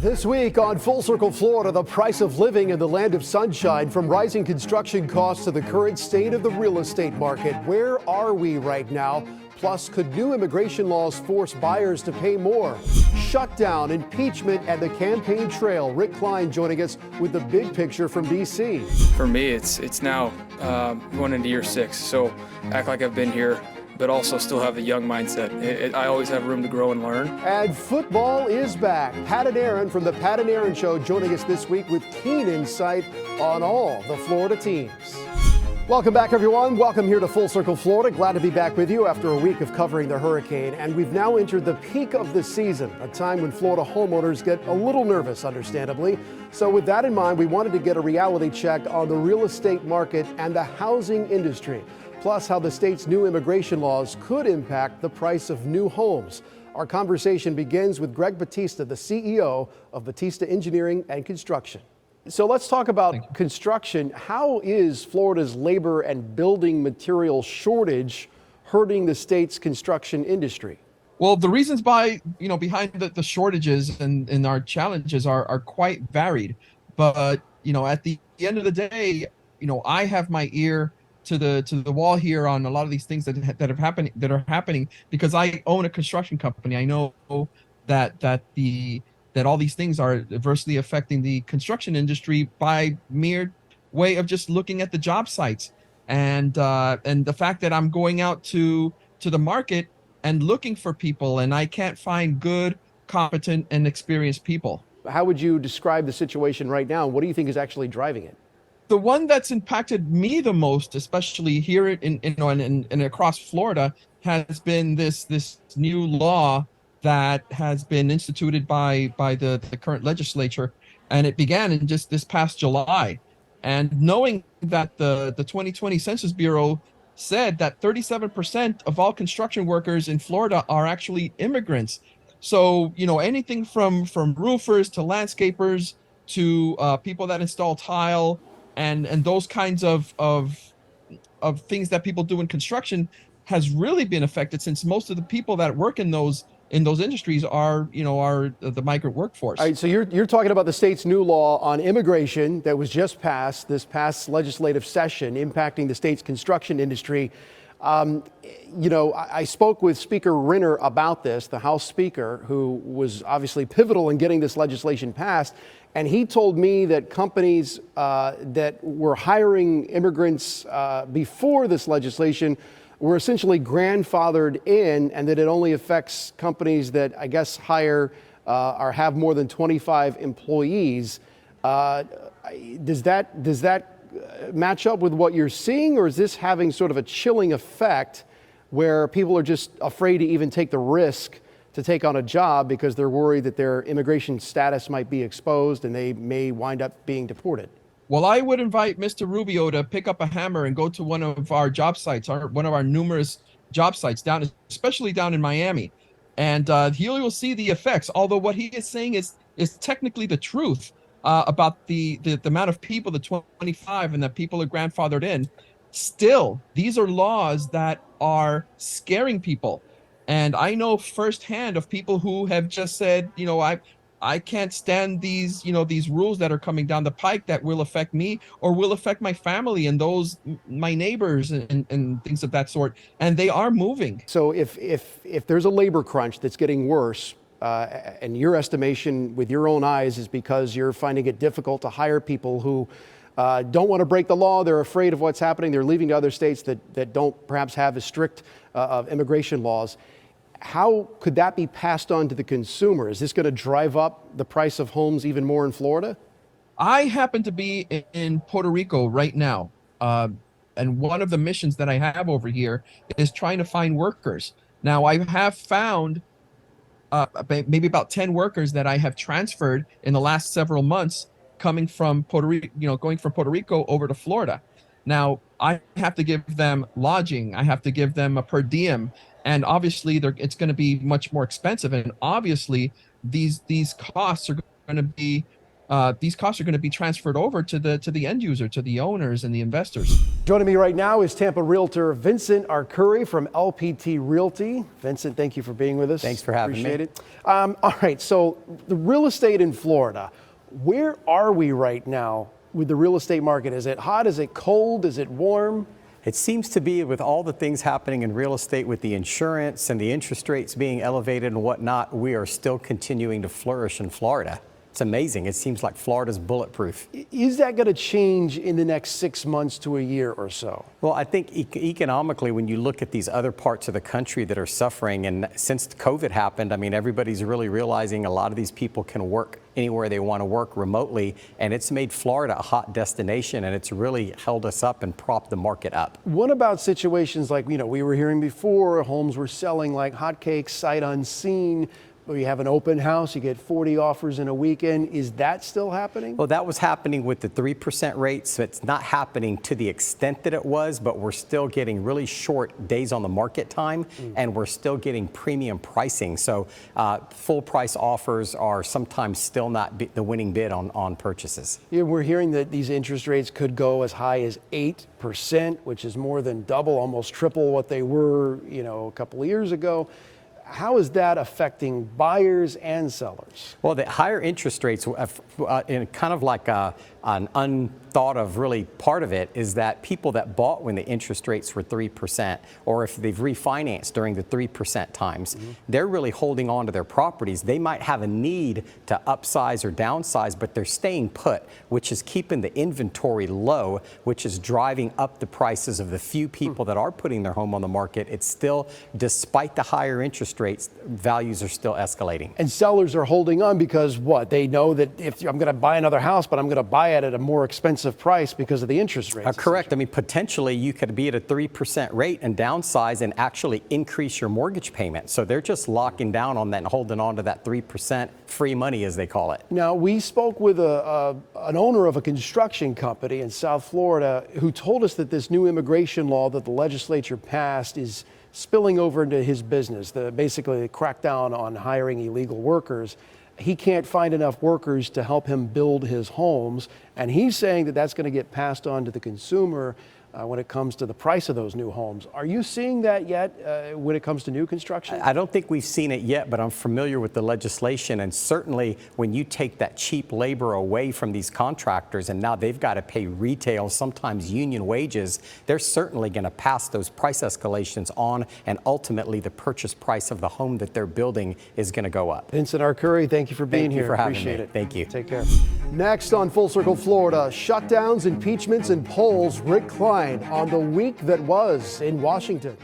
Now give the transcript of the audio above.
This week on Full Circle Florida, the price of living in the land of sunshine, from rising construction costs to the current state of the real estate market. Where are we right now? Plus, could new immigration laws force buyers to pay more? Shutdown, impeachment, and the campaign trail. Rick Klein joining us with the big picture from D.C. For me, it's now going into year 6, so act like I've been here, but also still have the young mindset. I always have room to grow and learn. And football is back. Pat and Aaron from the Pat and Aaron Show joining us this week with keen insight on all the Florida teams. Welcome back, everyone. Welcome here to Full Circle Florida. Glad to be back with you after a week of covering the hurricane. And we've now entered the peak of the season, a time when Florida homeowners get a little nervous, understandably. So with that in mind, we wanted to get a reality check on the real estate market and the housing industry, plus how the state's new immigration laws could impact the price of new homes. Our conversation begins with Greg Batista, the CEO of Batista Engineering and Construction. So let's talk about construction. How is Florida's labor and building material shortage hurting the state's construction industry? Well, the reasons behind the shortages and our challenges are quite varied. But, at the end of the day, I have my ear to the wall here on a lot of these things that are happening because I own a construction company. I know that all these things are adversely affecting the construction industry by mere way of just looking at the job sites and the fact that I'm going out to the market and looking for people, and I can't find good, competent, and experienced people. How would you describe the situation right now? What do you think is actually driving it? The one that's impacted me the most, especially here in across Florida, has been this new law that has been instituted by the current legislature, and it began in just this past July. And knowing that the 2020 Census Bureau said that 37% of all construction workers in Florida are actually immigrants. So, anything from roofers to landscapers to people that install tile and those kinds of things that people do in construction has really been affected, since most of the people that work in those industries are the migrant workforce. All right, so you're talking about the state's new law on immigration that was just passed this past legislative session, impacting the state's construction industry. I spoke with Speaker Renner about this, the House Speaker, who was obviously pivotal in getting this legislation passed. And he told me that companies that were hiring immigrants before this legislation were essentially grandfathered in, and that it only affects companies that, I guess, hire or have more than 25 employees. Does that match up with what you're seeing, or is this having sort of a chilling effect where people are just afraid to even take the risk to take on a job because they're worried that their immigration status might be exposed and they may wind up being deported? Well, I would invite Mr. Rubio to pick up a hammer and go to one of our job sites, one of our numerous job sites especially down in Miami, and he will see the effects. Although what he is saying is technically the truth about the amount of people, the 25, and that people are grandfathered in. Still, these are laws that are scaring people, and I know firsthand of people who have just said, I can't stand these rules that are coming down the pike that will affect me or will affect my family and my neighbors and things of that sort. And they are moving. So if there's a labor crunch that's getting worse, and your estimation with your own eyes is because you're finding it difficult to hire people who don't want to break the law, they're afraid of what's happening, they're leaving to other states that don't perhaps have as strict of immigration laws. How could that be passed on to the consumer? Is this going to drive up the price of homes even more in Florida? I happen to be in Puerto Rico right now. And one of the missions that I have over here is trying to find workers. Now, I have found maybe about 10 workers that I have transferred in the last several months coming from Puerto Rico, going from Puerto Rico over to Florida. Now, I have to give them lodging. I have to give them a per diem. And obviously, it's going to be much more expensive. And obviously, these costs are going to be these costs are going to be transferred over to the end user, to the owners and the investors. Joining me right now is Tampa realtor Vincent Arcuri from LPT Realty. Vincent, thank you for being with us. Thanks for having me. Appreciate it. All right, so the real estate in Florida, where are we right now with the real estate market? Is it hot? Is it cold? Is it warm? It seems to be, with all the things happening in real estate, with the insurance and the interest rates being elevated and whatnot, we are still continuing to flourish in Florida. It's amazing. It seems like Florida's bulletproof. Is that going to change in the next 6 months to a year or so? Well, I think economically, when you look at these other parts of the country that are suffering, and since COVID happened, I mean, everybody's really realizing a lot of these people can work anywhere they want to work remotely, and it's made Florida a hot destination, and it's really held us up and propped the market up. What about situations like, we were hearing before, homes were selling like hotcakes, sight unseen? Or you have an open house, you get 40 offers in a weekend. Is that still happening? Well, that was happening with the 3% rate, so it's not happening to the extent that it was, but we're still getting really short days on the market time, and we're still getting premium pricing. So full price offers are sometimes still not the winning bid on purchases. Yeah, we're hearing that these interest rates could go as high as 8%, which is more than double, almost triple what they were, a couple of years ago. How is that affecting buyers and sellers? Well, the higher interest rates, in kind of like an unthought of really part of it, is that people that bought when the interest rates were 3%, or if they've refinanced during the 3% times, they're really holding on to their properties. They might have a need to upsize or downsize, but they're staying put, which is keeping the inventory low, which is driving up the prices of the few people that are putting their home on the market. It's still, despite the higher interest rates, values are still escalating. And sellers are holding on because what? They know that if I'm going to buy another house, but I'm going to buy it at a more expensive price because of the interest rates. Correct. I mean, potentially you could be at a 3% rate and downsize and actually increase your mortgage payment. So they're just locking down on that and holding on to that 3% free money, as they call it. Now, we spoke with an owner of a construction company in South Florida who told us that this new immigration law that the legislature passed is spilling over into his business, basically the crackdown on hiring illegal workers. He can't find enough workers to help him build his homes, and he's saying that that's going to get passed on to the consumer when it comes to the price of those new homes. Are you seeing that yet when it comes to new construction? I don't think we've seen it yet, but I'm familiar with the legislation, and certainly when you take that cheap labor away from these contractors and now they've got to pay retail, sometimes union wages, they're certainly going to pass those price escalations on, and ultimately the purchase price of the home that they're building is going to go up. Vincent Arcuri, thank you for being here. Thank you for having Appreciate me. it. Thank you. Take care. Next on Full Circle Florida, shutdowns, impeachments, and polls. Rick Klein on the week that was in Washington.